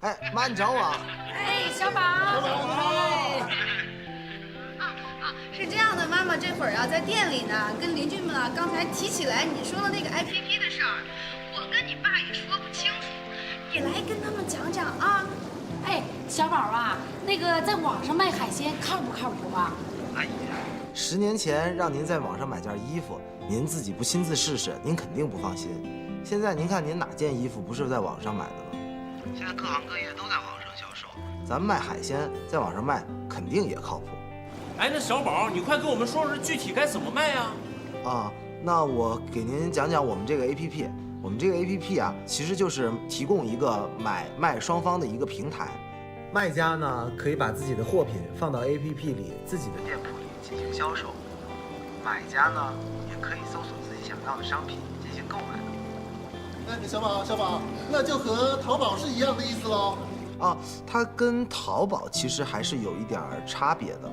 哎，妈，你找我？哎，小宝。是这样的，妈妈这会儿在店里呢，跟邻居们刚才提起来你说的那个 APP 的事儿，我跟你爸也说不清楚，你来跟他们讲讲啊。哎，小宝啊，那个在网上卖海鲜靠不靠谱啊？阿姨，10年前让您在网上买件衣服，您自己不亲自试试，您肯定不放心。现在您看您哪件衣服不是在网上买的呢？现在各行各业都在网上销售，咱们卖海鲜在网上卖肯定也靠谱。哎，那小宝，你快跟我们说说具体该怎么卖呀？啊，那我给您讲讲我们这个 APP。我们这个 APP 啊，其实就是提供一个买卖双方的一个平台。卖家呢可以把自己的货品放到 APP 里，自己的店铺里进行销售；买家呢也可以搜索自己想要的商品进行购买。哎，小宝，那就和淘宝是一样的意思喽。啊，它跟淘宝其实还是有一点差别的。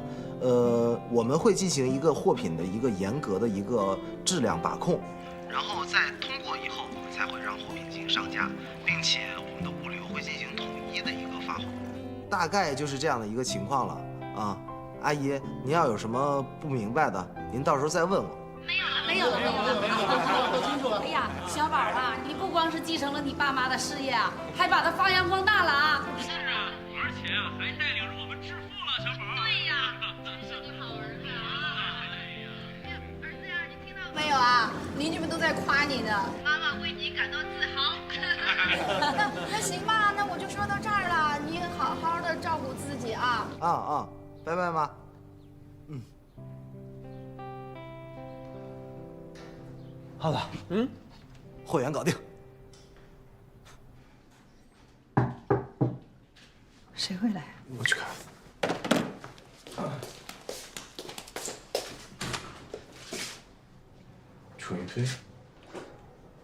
我们会进行一个货品的一个严格的一个质量把控，然后在通过以后才会让货品进行上架，并且我们的物流会进行统一的一个发货，大概就是这样的一个情况了啊。阿姨，您要有什么不明白的，您到时候再问我。没有了。都清楚了。哎呀，小宝啊，你不光是继承了你爸妈的事业啊，还把它发扬光大了啊！是啊，而且啊，还带领着我们致富了，小宝。对呀，是个好儿子啊！儿子呀，你听到没有啊？邻居们都在夸你呢，妈妈为你感到自豪。那行吧，那我就说到这儿了，你好好的照顾自己啊。拜拜妈。好了，货源搞定。谁会来？我去看。楚云飞，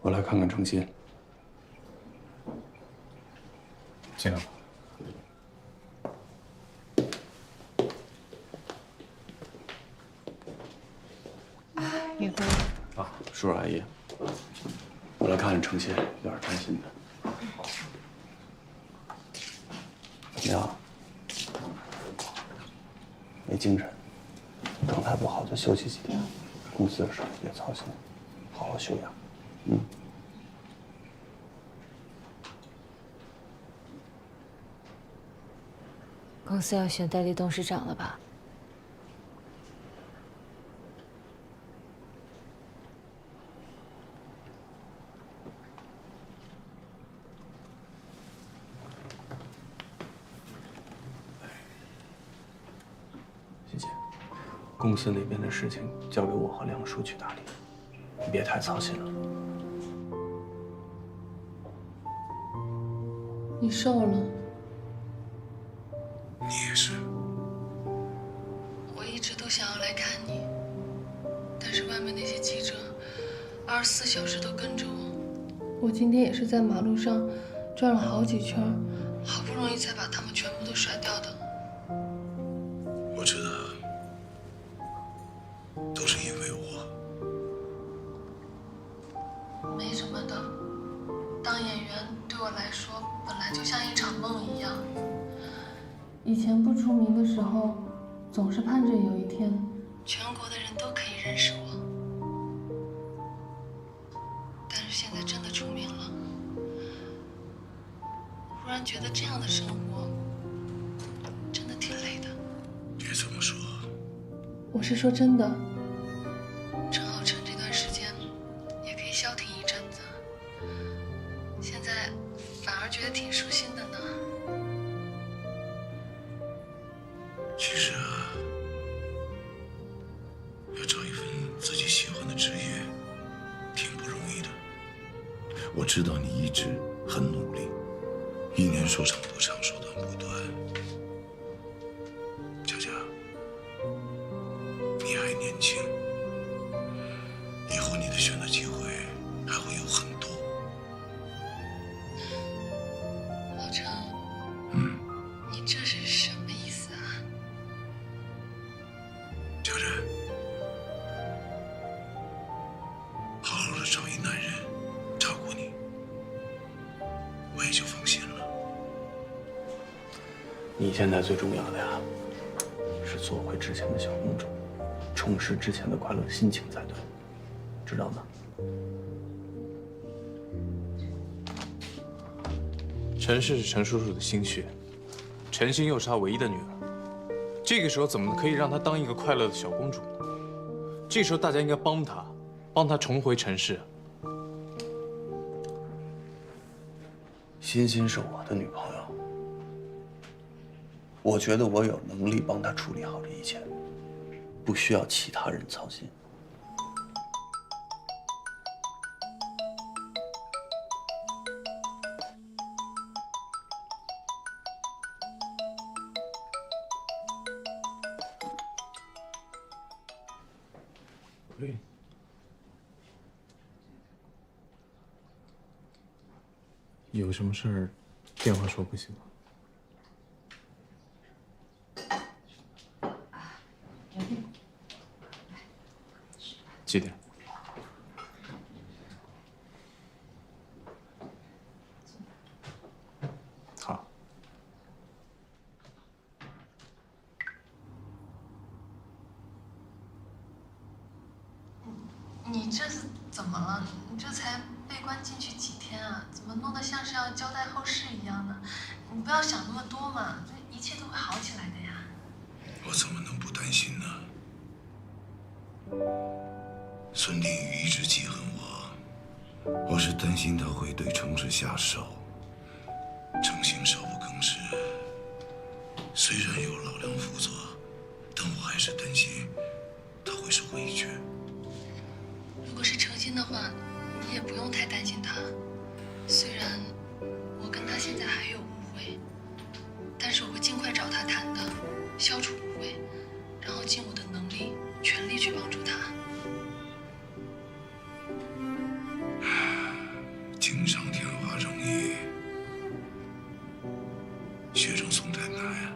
我来看看程心。进来吧。云飞。啊，叔叔阿姨，我来看看程心，有点担心他。怎么样？没精神，状态不好就休息几天。公司的事别操心，好好休养。公司要选代理董事长了吧？欣欣，公司那边的事情交给我和梁叔去打理，你别太操心了。你瘦了。你也是。我一直都想要来看你，但是外面那些记者24小时都跟着我。我今天也是在马路上转了好几圈，好不容易才把他们全部都甩掉的。我知道，都是因为我。没什么的，当演员对我来说本来就像一场梦一样。以前不出名的时候，总是盼着有一天，全国的人都可以认识我。但是现在真的出名了，忽然觉得这样的生活真的挺累的。别这么说。我是说真的，正好趁这段时间也可以消停一阵子。现在反而觉得挺舒心的呢。其实啊，要找一份自己喜欢的职业，挺不容易的。我知道你一直很努力，一年说长不长，说短不短。佳佳，你还年轻，以后你的选择机会还会有很多。老程，你这是什么意思啊？佳佳，好好的找一男人照顾你，我也就放心了。你现在最重要的呀，是做回之前的小公主，重拾之前的快乐心情才对，知道吗？陈氏是陈叔叔的心血，陈心又是他唯一的女儿，这个时候怎么可以让她当一个快乐的小公主呢？这时候大家应该帮她，帮她重回陈氏。欣欣是我的女朋友，我觉得我有能力帮她处理好这一切，不需要其他人操心。喂，有什么事儿，电话说不行吗？几点？好。你这是怎么了？你这才被关进去几天啊？怎么弄得像是要交代后事一样呢？你不要想那么多嘛，这一切都会好起来的呀。我怎么能不担心呢？孙定宇一直记恨我，我是担心他会对程氏下手。程心少不更事，虽然有老梁辅佐，但我还是担心他会受委屈。如果是诚心的话，你也不用太担心他。虽然我跟他现在还有误会，但是我会尽快找他谈的，消除误会，然后尽我的能力，全力去帮助他。锦上添花容易，雪中送炭难呀。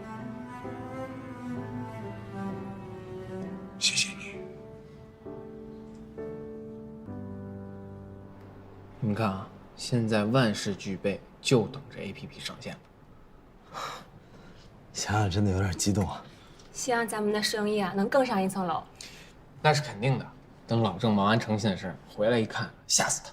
谢谢你。你看啊，现在万事俱备，就等着 APP 上线了。想想真的有点激动啊！希望咱们的生意啊能更上一层楼。那是肯定的。等老郑忙完诚信的事回来一看，吓死他。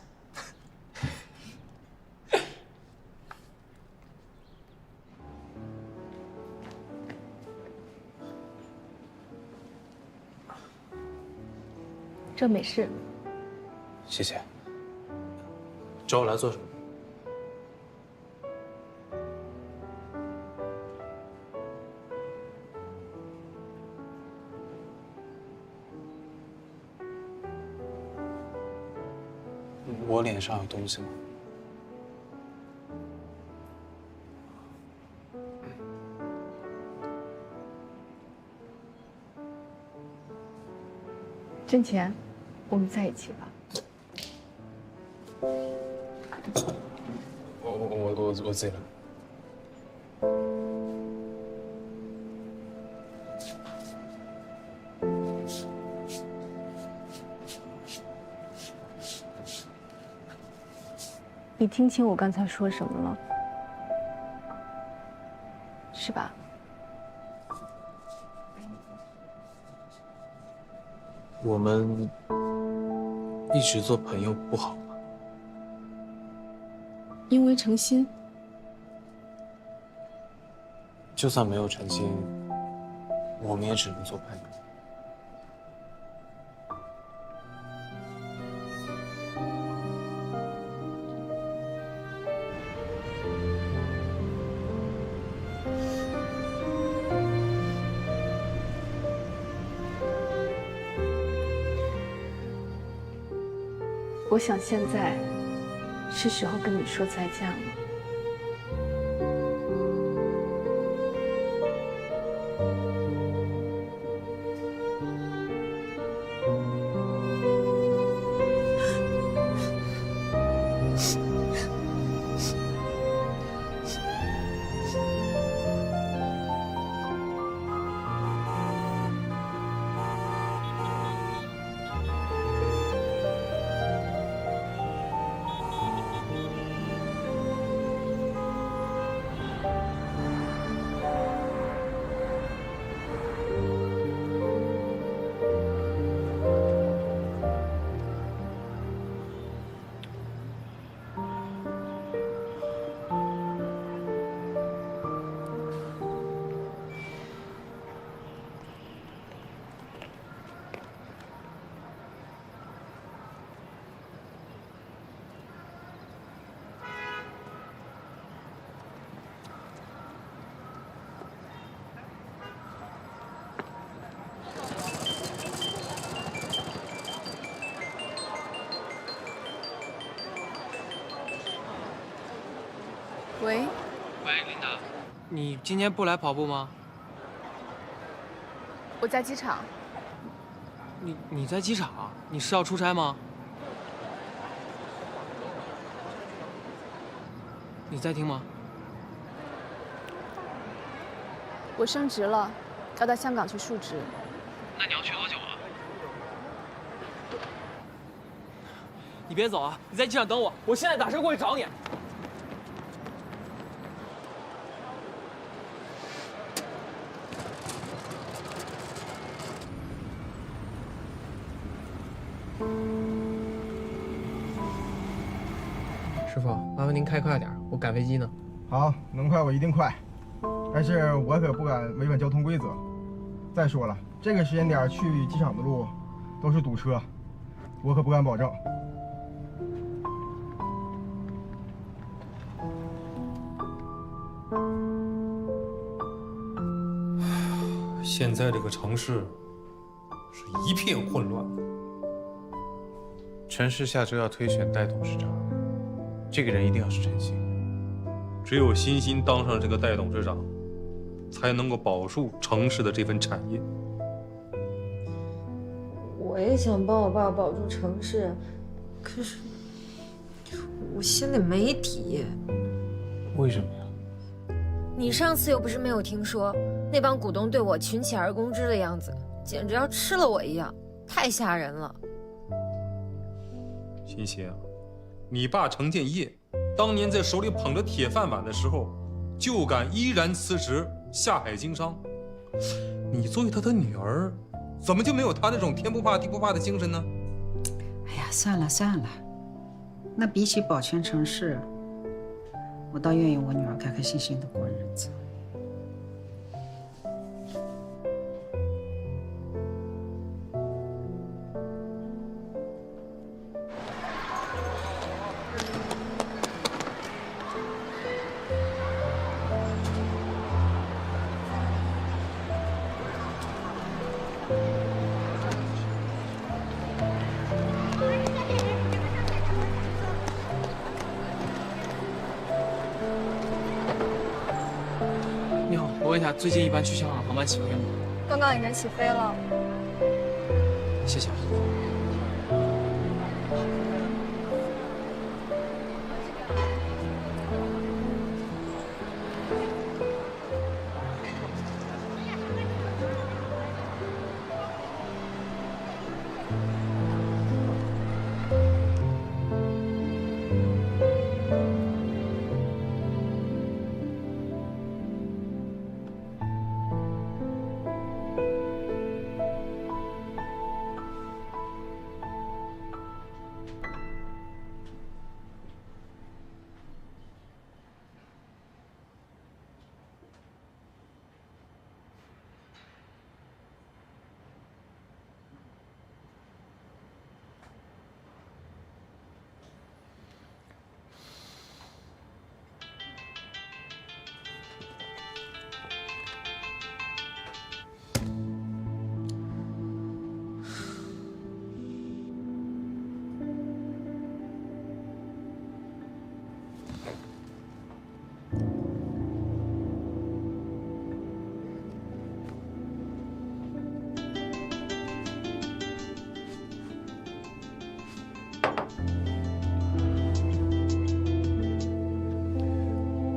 这没事。谢谢。找我来做什么？我脸上有东西吗？挣钱，我们在一起吧。我自己来。你听清我刚才说什么了，是吧？我们一直做朋友不好吗？因为诚心。就算没有诚心，我们也只能做朋友。我想现在是时候跟你说再见了。喂，琳达，你今天不来跑步吗？我在机场。你在机场？你是要出差吗？你在听吗？我升职了，要到香港去述职。那你要去多久啊？你别走啊！你在机场等我，我现在打车过去找你。师傅，麻烦您开快点，我赶飞机呢。好，能快我一定快，但是我可不敢违反交通规则。再说了，这个时间点去机场的路都是堵车，我可不敢保证。现在这个城市是一片混乱。陈氏下周要推选代董事长，这个人一定要是陈星。只有欣欣当上这个代董事长，才能够保住城市的这份产业。我也想帮我爸保住城市，可是我心里没底。为什么呀？你上次又不是没有听说，那帮股东对我群起而攻之的样子，简直要吃了我一样，太吓人了。欣欣啊，你爸程建业当年在手里捧着铁饭碗的时候，就敢依然辞职下海经商。你作为他的女儿，怎么就没有他那种天不怕地不怕的精神呢？哎呀，算了算了，那比起保全城市，我倒愿意我女儿开开心心的过日子。你好，我问一下，最近一班去香港航班起飞吗？刚刚已经起飞了。谢谢。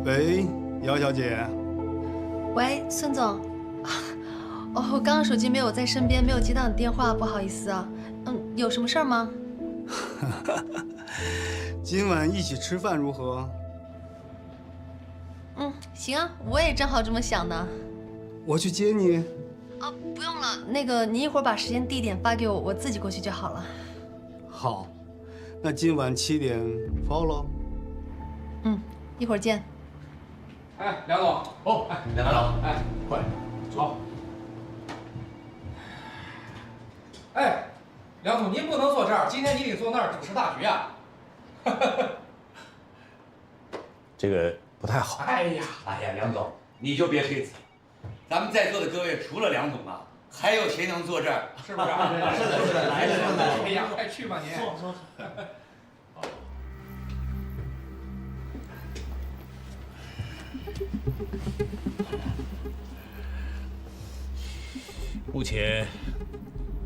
喂，姚小姐。喂，孙总。哦，我刚刚手机没有在身边，没有接到你电话，不好意思啊。有什么事儿吗？今晚一起吃饭如何？行啊，我也正好这么想呢。我去接你。哦，不用了，那个您一会儿把时间地点发给我，我自己过去就好了。好，那今晚7点 follow。一会儿见。哎，梁总，哦，哎，梁总，哎，快好。哎，梁总，您不能坐这儿，今天你得坐那儿主持大局啊。这个不太好。哎呀，梁总，你就别推辞，咱们在座的各位除了梁总啊，还有谁能坐这儿？是不是？是的，来了。哎呀，快去吧您。坐。目前，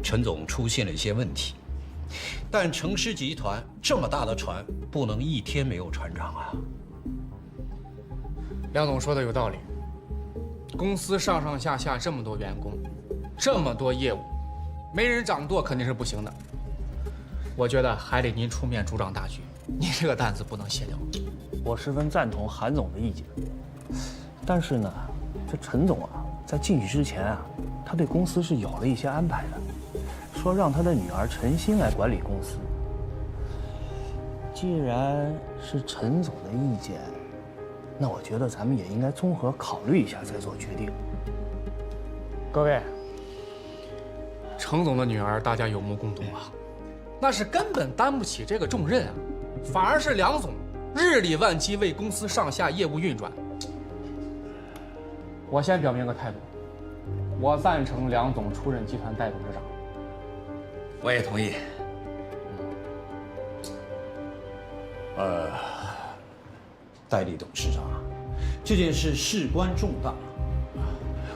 陈总出现了一些问题，但城市集团这么大的船，不能一天没有船长啊。梁总说的有道理，公司上上下下这么多员工，这么多业务，没人掌舵肯定是不行的。我觉得还得您出面主掌大局，您这个担子不能卸掉。我十分赞同韩总的意见，但是呢，这陈总啊，在进去之前啊，他对公司是有了一些安排的，说让他的女儿陈欣来管理公司。既然是陈总的意见，那我觉得咱们也应该综合考虑一下再做决定。各位，程总的女儿大家有目共睹啊，那是根本担不起这个重任啊，反而是梁总日理万机为公司上下业务运转。我先表明个态度，我赞成梁总出任集团代董事长。我也同意。代理董事长，这件事事关重大，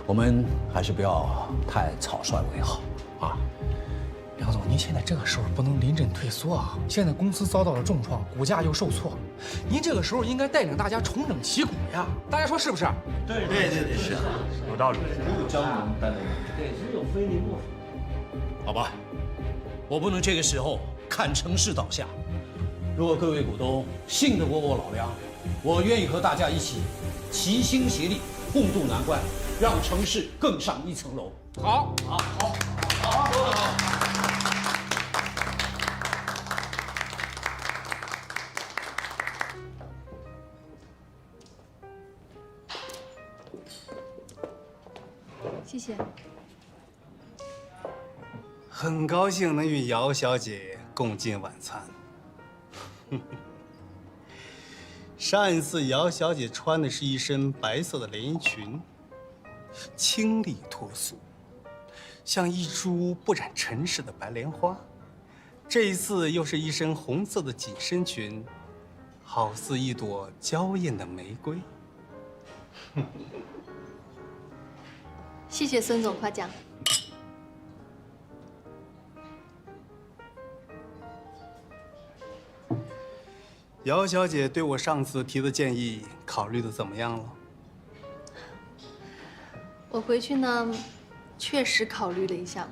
我们还是不要太草率为好啊。梁总，您现在这个时候不能临阵退缩啊！现在公司遭到了重创，股价又受挫，您这个时候应该带领大家重整旗鼓呀！大家说是不是？对，是，有道理。只有张龙担得起，对，只有非你莫属。好吧，我不能这个时候看城市倒下。如果各位股东信得过我老梁，我愿意和大家一起齐心协力，共度难关，让城市更上一层楼。好，说得好。谢谢。很高兴能与姚小姐共进晚餐。上一次姚小姐穿的是一身白色的连衣裙，清丽脱俗，像一株不染尘世的白莲花。这一次又是一身红色的紧身裙，好似一朵娇艳的玫瑰。谢谢孙总夸奖。姚小姐对我上次提的建议考虑的怎么样了？我回去呢，确实考虑了一下。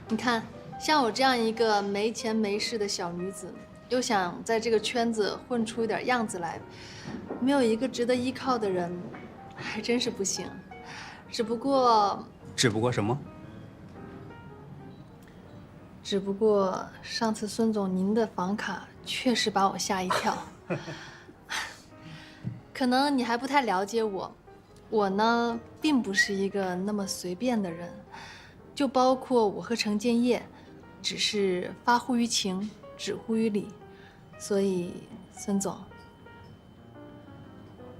你看，像我这样一个没钱没势的小女子，又想在这个圈子混出一点样子来，没有一个值得依靠的人，还真是不行。只不过什么？只不过上次孙总您的房卡确实把我吓一跳。可能你还不太了解我，我呢并不是一个那么随便的人，就包括我和程建业，只是发乎于情，止乎于礼。所以孙总，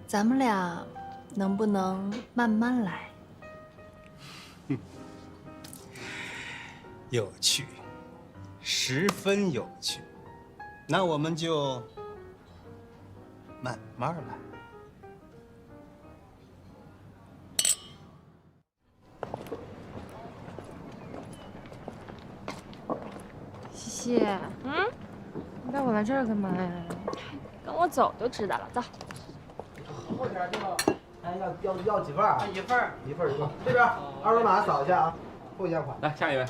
咱们俩能不能慢慢来？有趣，十分有趣。那我们就慢慢来。西西，你带我来这儿干嘛呀？跟我走就知道了，走。后点就，哎，要几份啊？一份。这边二维码扫一下啊，付一下款。来，下一位。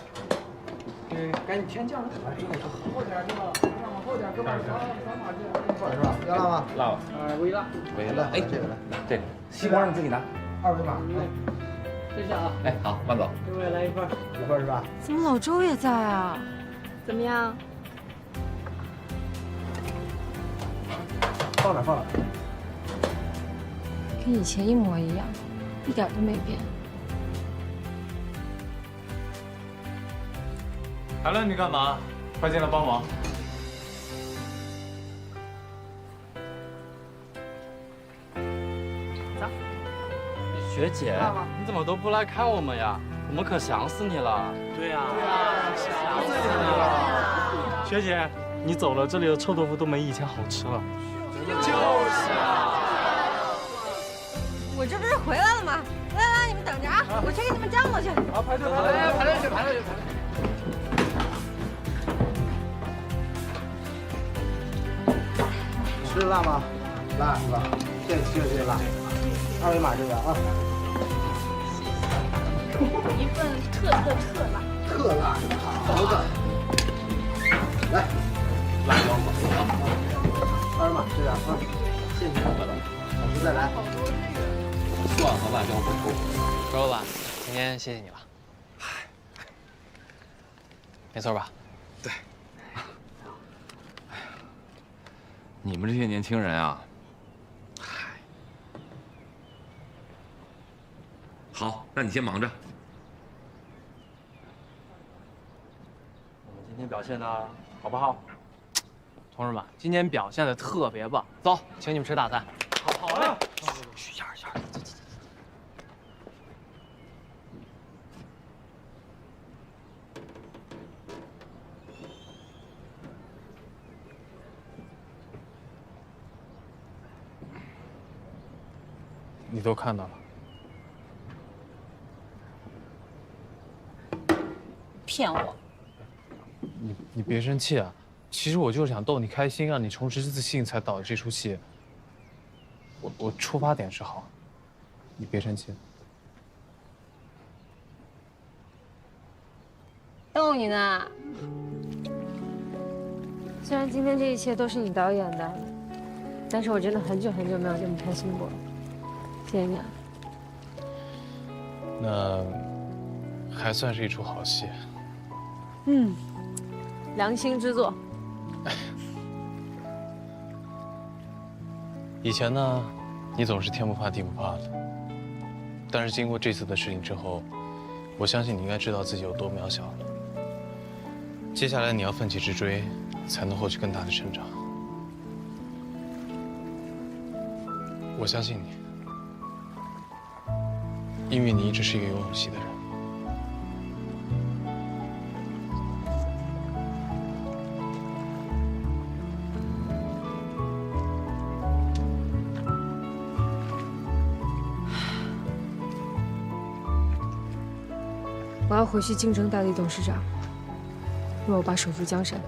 赶紧填价。来，后点就，往后点，哥们儿，扫码去。错是吧？要辣吗？辣了。微辣。哎，这个来，这个西瓜你自己拿。二维码。这下啊。哎，好，慢走。各位来一份是吧？怎么老周也在啊？怎么样？放哪？跟以前一模一样，一点都没变。海伦，你干嘛？快进来帮忙。走。学姐，你怎么都不来看我们呀？我们可想死你了。对呀，想死你了。学姐，你走了，这里的臭豆腐都没以前好吃了。就是啊。我这不是回来了吗？来，你们等着啊，我去给你们叫过去。好，排队，排队去，排队去。吃辣吗？辣是吧？这个辣，2维码这个啊。一份特辣。特辣，好的。来，辣椒粉2维码这个啊，谢谢。老师再来。蒜和辣椒粉够。周老板，今天谢谢你了。没错吧？对。你们这些年轻人啊，好，那你先忙着。我们今天表现的好不好？同志们，今天表现的特别棒，走，请你们吃大餐。好嘞。一下，走。你都看到了。骗我！你别生气啊，其实我就是想逗你开心，让你重拾自信，才导的这出戏。我出发点是好，你别生气。逗你呢。虽然今天这一切都是你导演的，但是我真的很久没有这么开心过了。谢谢你啊。那还算是一出好戏。良心之作。以前呢，你总是天不怕地不怕的，但是经过这次的事情之后，我相信你应该知道自己有多渺小了。接下来你要奋起直追，才能获取更大的成长。我相信你，因为你一直是一个有勇气的人。我要回去竞争代理董事长，为我爸守住江山。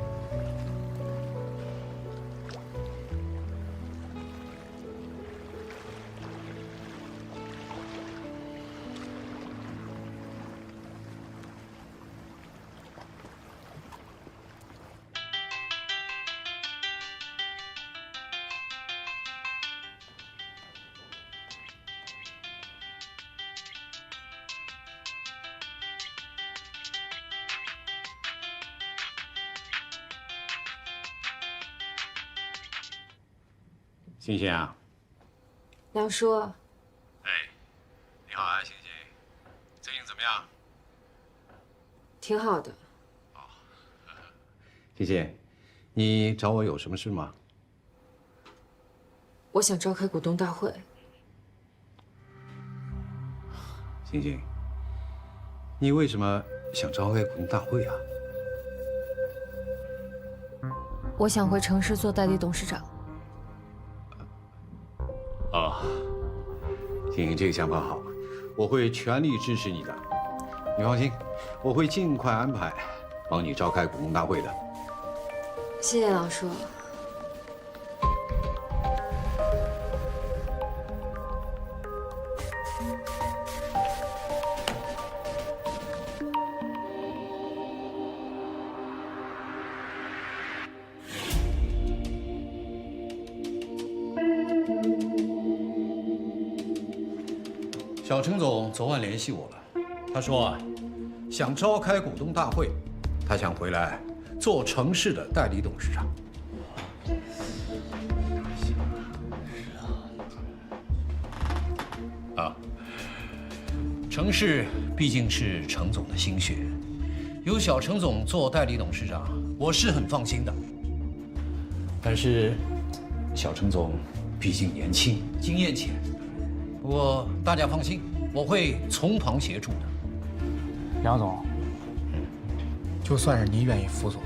欣欣啊，梁叔。哎，你好啊，欣欣，最近怎么样？挺好的。欣欣，你找我有什么事吗？我想召开股东大会。欣欣，你为什么想召开股东大会啊？我想回城市做代理董事长。哦，欣欣，这个想法好，我会全力支持你的。你放心，我会尽快安排，帮你召开股东大会的。谢谢老叔。小陈总昨晚联系我了，他说啊，想召开股东大会，他想回来做城市的代理董事长。啊，城市毕竟是程总的心血，有小程总做代理董事长，我是很放心的。但是，小程总毕竟年轻，经验浅。不过大家放心，我会从旁协助的。梁总，就算是你愿意辅佐，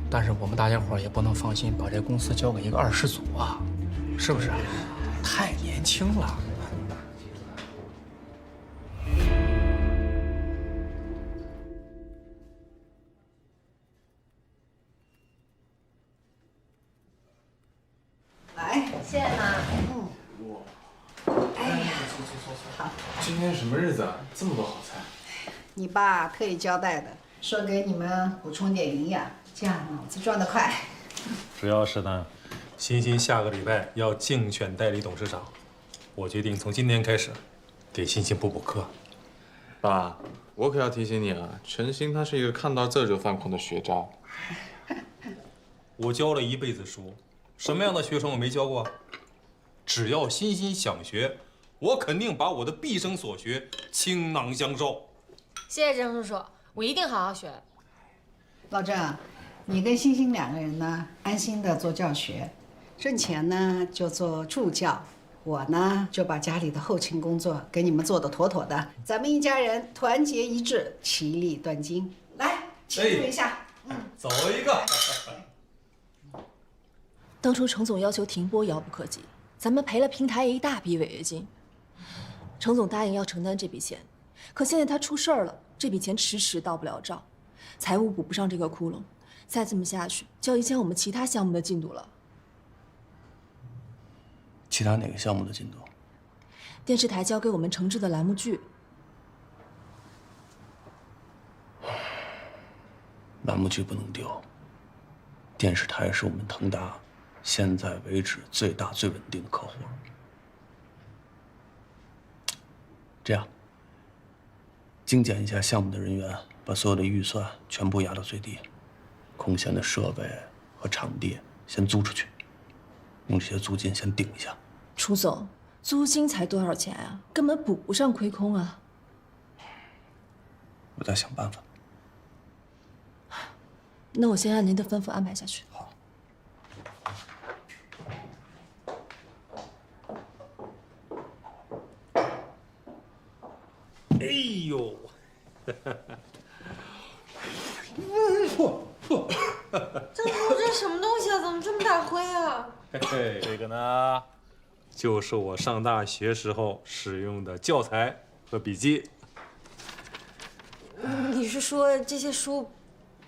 但是我们大家伙也不能放心把这公司交给一个二世祖啊，是不是？太年轻了。好。今天什么日子啊？这么多好菜。你爸特意交代的，说给你们补充点营养，这样脑子转得快。主要是呢，欣欣下个礼拜要竞选代理董事长，我决定从今天开始，给欣欣补课。爸，我可要提醒你啊，陈星他是一个看到字就犯困的学渣。我教了一辈子书，什么样的学生我没教过？只要欣欣想学，我肯定把我的毕生所学倾囊相授。谢谢郑叔叔，我一定好好学。老郑，你跟欣欣2个人呢，安心的做教学，挣钱呢就做助教，我呢就把家里的后勤工作给你们做得妥妥的。咱们一家人团结一致，其利断金。来，庆祝一下。走一个。当初程总要求停播遥不可及，咱们赔了平台一大笔违约金。程总答应要承担这笔钱，可现在他出事儿了，这笔钱迟迟到不了账，财务补不上这个窟窿，再这么下去就要影响我们其他项目的进度了。其他哪个项目的进度？电视台交给我们承制的栏目剧。栏目剧不能丢，电视台是我们腾达现在为止最大最稳定的客户。这样，精简一下项目的人员，把所有的预算全部压到最低，空闲的设备和场地先租出去，用这些租金先顶一下。楚总，租金才多少钱啊？根本补不上亏空啊！我再想办法。那我先按您的吩咐安排下去。好。哎呦！郑叔，这什么东西啊？怎么这么大灰啊？嘿嘿，这个呢，就是我上大学时候使用的教材和笔记。你是说这些书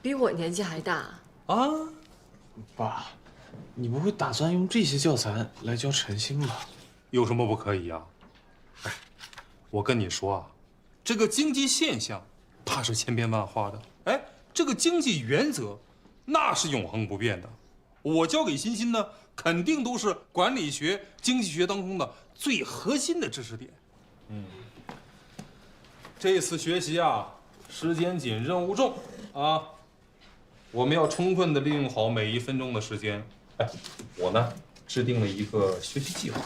比我年纪还大啊？爸，你不会打算用这些教材来教陈星吧？有什么不可以呀？哎，我跟你说啊，这个经济现象它是千变万化的，哎，这个经济原则那是永恒不变的。我教给欣欣呢，肯定都是管理学、经济学当中的最核心的知识点。这次学习啊，时间紧，任务重啊，我们要充分的利用好每1分钟的时间。哎，我呢制定了一个学习计划，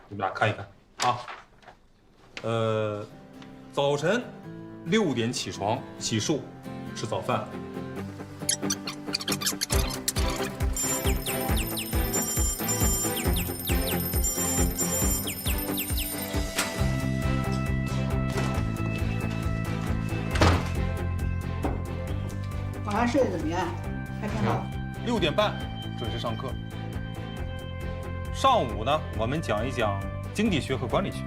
你们俩看一看啊。早晨6点起床洗漱，吃早饭。晚上睡得怎么样？还挺好。6点半准时上课。上午呢，我们讲一讲经济学和管理学。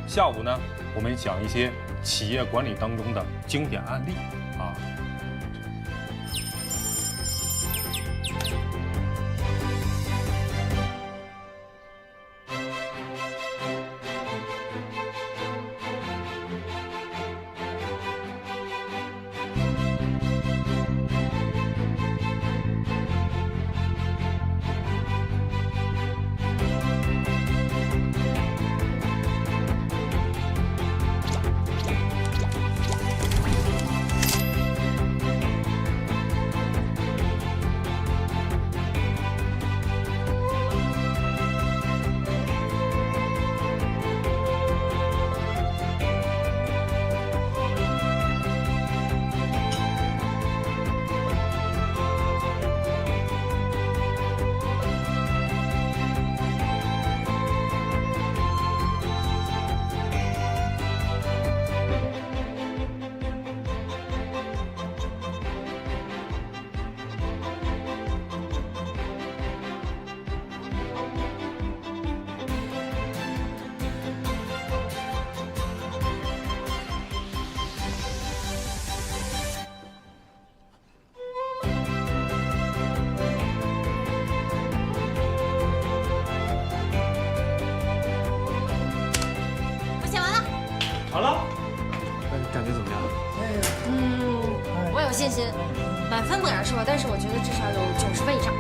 下午呢，我们讲一些企业管理当中的经典案例啊。信心，满分不敢说，但是我觉得至少有90分以上。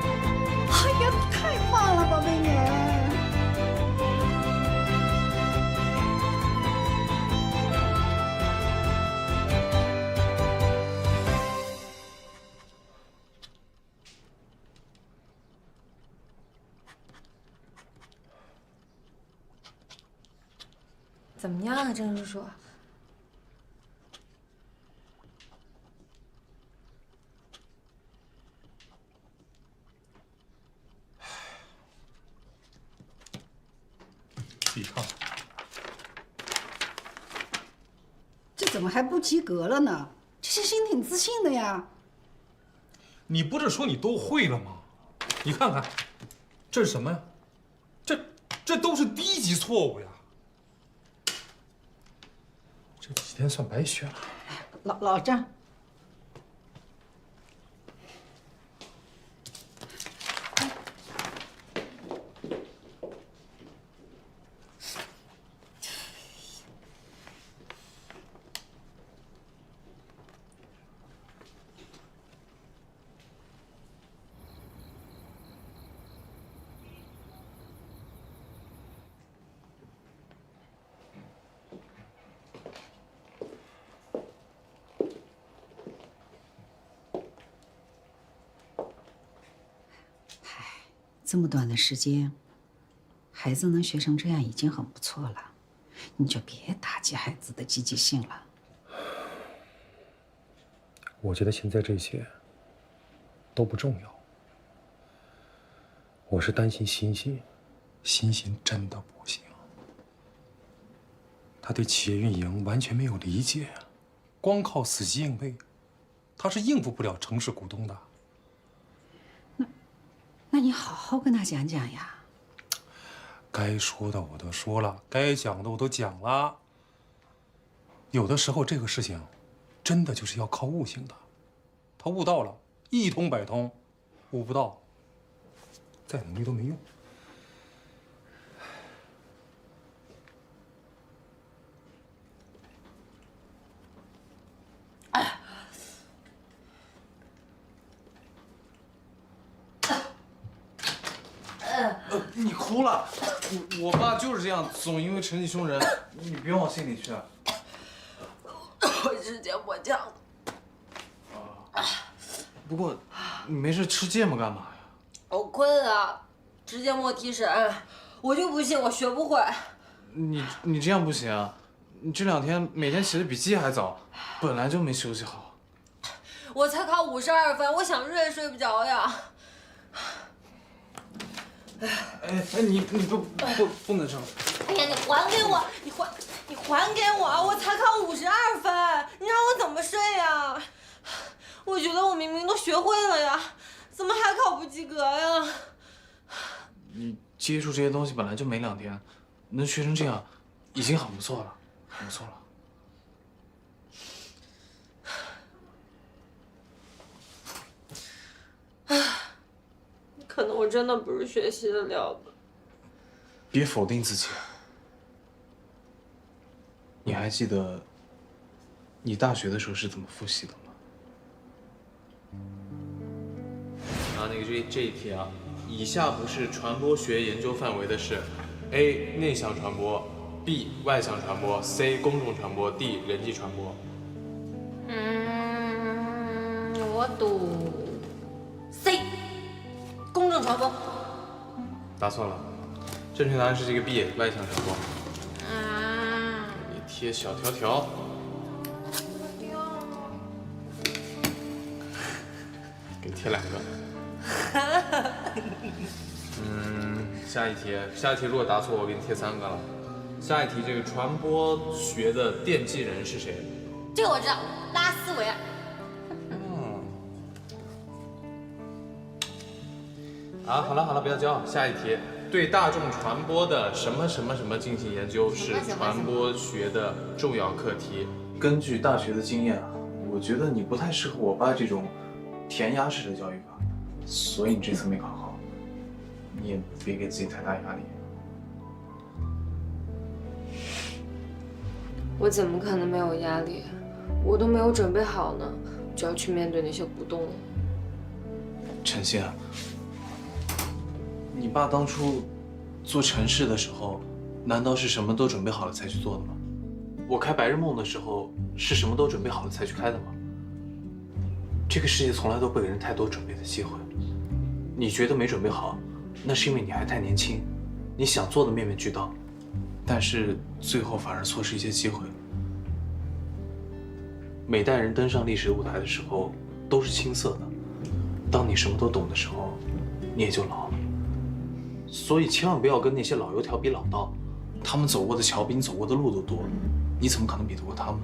哎呀，太棒了，宝贝女儿！怎么样啊，郑叔叔？自己看。这怎么还不及格了呢？这些心挺自信的呀。你不是说你都会了吗？你看看，这是什么呀？这都是低级错误呀！这几天算白学了。老张，这么短的时间，孩子能学成这样已经很不错了，你就别打击孩子的积极性了。我觉得现在这些都不重要，我是担心欣欣，欣欣真的不行，他对企业运营完全没有理解，光靠死记硬背，他是应付不了城市股东的。那你好好跟他讲讲呀。该说的我都说了，该讲的我都讲了。有的时候这个事情，真的就是要靠悟性的。他悟到了，一通百通；悟不到，再努力都没用。你哭了，我爸就是这样，总因为成绩凶人，你别往心里去。我直接跛脚。不过，你没事吃芥末干嘛呀？我困啊，直接摸提神，我就不信我学不会。你这样不行啊，你这2天每天起得比鸡还早，本来就没休息好。我才考52分，我想睡也睡不着呀。你不能这样。哎呀，你还给我，你还给我！我才考52分，你让我怎么睡呀？我觉得我明明都学会了呀，怎么还考不及格呀？你接触这些东西本来就没2天，能学成这样，已经很不错了，很不错了。可能我真的不是学习的料吧。别否定自己。你还记得你大学的时候是怎么复习的吗？啊，这一题啊，以下不是传播学研究范围的是 ：A. 内向传播 ，B. 外向传播 ，C. 公众传播 ，D. 人际传播。我赌 C。公众传播。答错了，正确答案是这个 B， 外向传播。给你贴小条条。给你贴2个。下一题如果答错，我给你贴3个了。下一题，这个传播学的奠基人是谁？这个我知道，拉斯维尔。啊，好了，不要骄傲。下一题，对大众传播的什么什么什么进行研究是传播学的重要课题。根据大学的经验啊，我觉得你不太适合我爸这种填鸭式的教育法，所以你这次没考好。你也别给自己太大压力。我怎么可能没有压力？我都没有准备好呢，就要去面对那些股东了。陈欣，你爸当初做陈氏的时候，难道是什么都准备好了才去做的吗？我开白日梦的时候，是什么都准备好了才去开的吗？这个世界从来都不给人太多准备的机会。你觉得没准备好，那是因为你还太年轻，你想做的面面俱到，但是最后反而错失一些机会。每代人登上历史舞台的时候都是青涩的，当你什么都懂的时候，你也就老了。所以千万不要跟那些老油条比老道，他们走过的桥比你走过的路都多，你怎么可能比得过他们？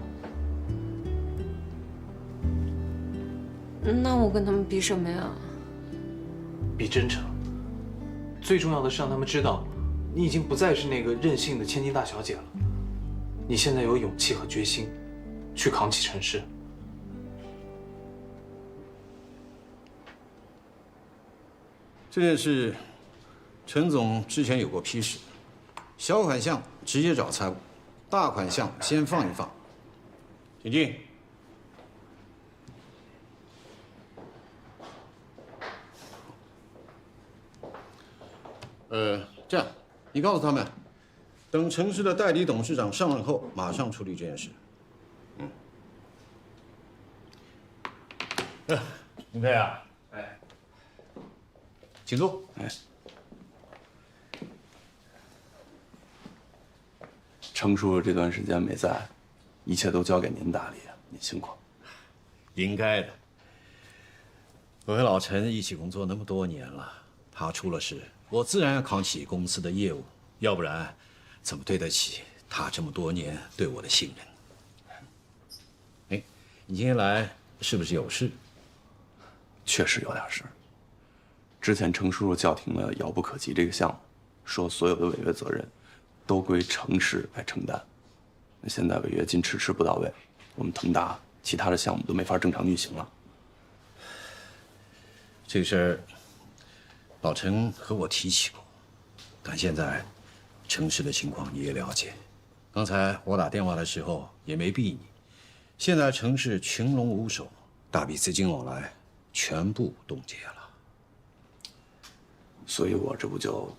那我跟他们比什么呀？比真诚。最重要的是让他们知道，你已经不再是那个任性的千金大小姐了，你现在有勇气和决心，去扛起陈氏。这件事，陈总之前有过批示，小款项直接找财务，大款项先放一放。请进。这样，你告诉他们，等陈氏的代理董事长上任后，马上处理这件事。林飞啊，哎，请坐。哎，程叔叔这段时间没在，一切都交给您打理，您辛苦。应该的。我和老陈一起工作那么多年了，他出了事，我自然要扛起公司的业务，要不然怎么对得起他这么多年对我的信任？哎，你今天来是不是有事？确实有点事。之前程叔叔叫停了遥不可及这个项目，说所有的违约责任都归程氏来承担。那现在违约金迟迟不到位，我们腾达其他的项目都没法正常运行了。这个事儿，老陈和我提起过，但现在程氏的情况你也了解。刚才我打电话的时候也没逼你，现在程氏群龙无首，大笔资金往来全部冻结了。所以我这不就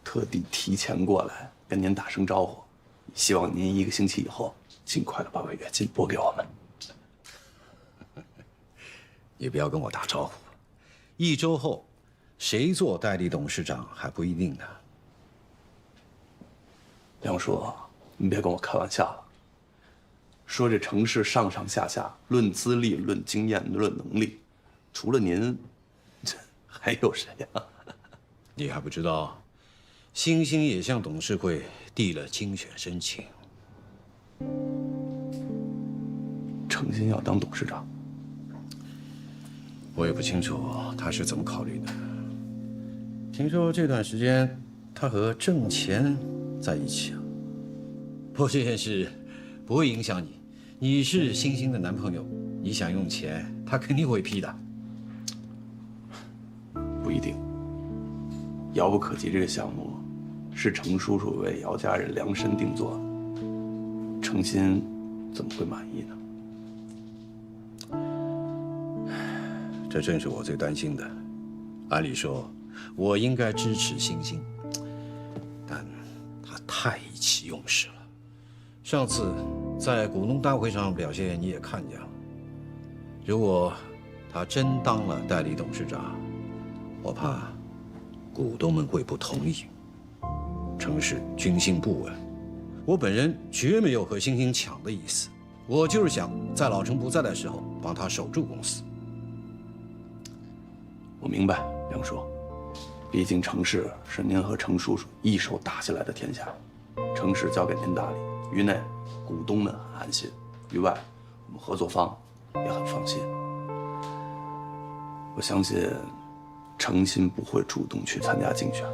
特地提前过来跟您打声招呼，希望您1个星期以后尽快的把违约金拨给我们。你不要跟我打招呼，1周后谁做代理董事长还不一定呢。梁叔，您别跟我开玩笑了。说这程氏上上下下，论资历、论经验、论能力，除了您，还有谁呀？你还不知道，星星也向董事会递了精选申请。程鑫要当董事长，我也不清楚他是怎么考虑的。听说这段时间他和郑钱在一起啊。不过这件事不会影响你，你是星星的男朋友，你想用钱，他肯定会批的。不一定。遥不可及这个项目，是程叔叔为姚家人量身定做的，程鑫怎么会满意呢？这正是我最担心的。按理说，我应该支持星星，但他太意气用事了。上次在股东大会上表现你也看见了。如果他真当了代理董事长，我怕股东们会不同意，程氏军心不稳。我本人绝没有和星星抢的意思，我就是想在老程不在的时候帮他守住公司。我明白，梁叔，毕竟程氏是您和程叔叔一手打下来的天下，程氏交给您打理，于内股东们很安心，于外我们合作方也很放心。我相信程鑫不会主动去参加竞选，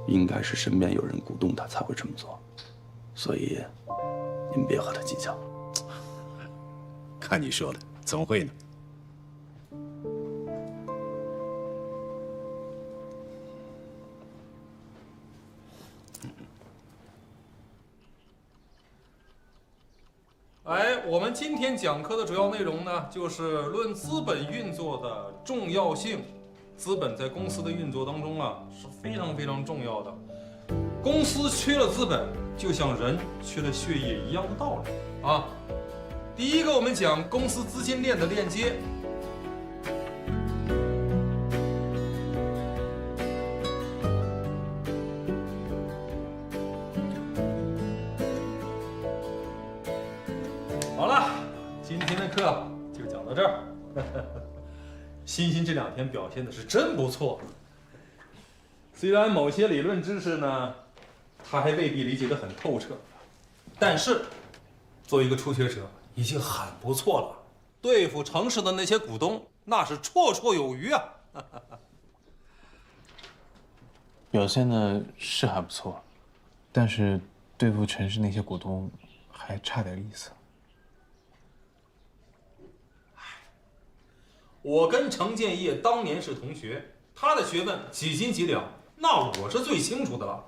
应该是身边有人鼓动他才会这么做，所以您别和他计较。看你说的，怎么会呢？哎，我们今天讲课的主要内容呢，就是论资本运作的重要性。资本在公司的运作当中啊，是非常非常重要的。公司缺了资本，就像人缺了血液一样的道理啊。第一个，我们讲公司资金链的链接。好了，今天的课就讲到这儿。欣欣这2天表现的是真不错，虽然某些理论知识呢，他还未必理解得很透彻，但是作为一个初学者已经很不错了。对付城市的那些股东，那是绰绰有余啊。表现的是还不错，但是对付城市那些股东还差点意思。我跟程建业当年是同学，他的学问几斤几两，那我是最清楚的了。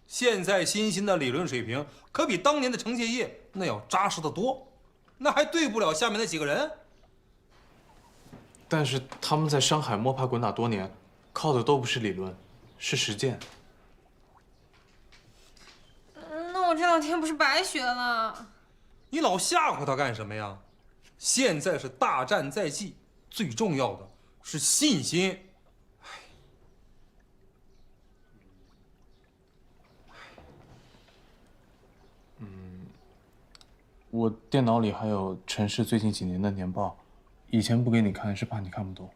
现在欣欣的理论水平可比当年的程建业那要扎实得多，那还对不了下面那几个人。但是他们在上海摸爬滚打多年，靠的都不是理论，是实践。那我这2天不是白学了？你老吓唬他干什么呀？现在是大战在即。最重要的是信心。我电脑里还有城市最近几年的年报，以前不给你看是怕你看不懂，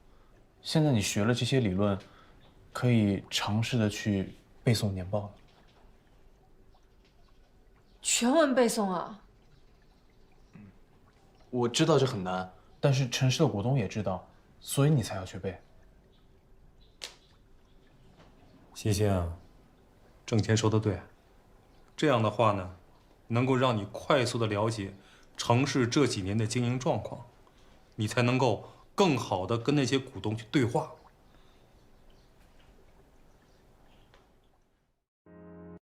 现在你学了这些理论，可以尝试的去背诵年报了。全文背诵啊？我知道这很难。但是城市的股东也知道，所以你才要去背。欣欣啊，郑谦说的对，这样的话呢，能够让你快速的了解城市这几年的经营状况，你才能够更好的跟那些股东去对话。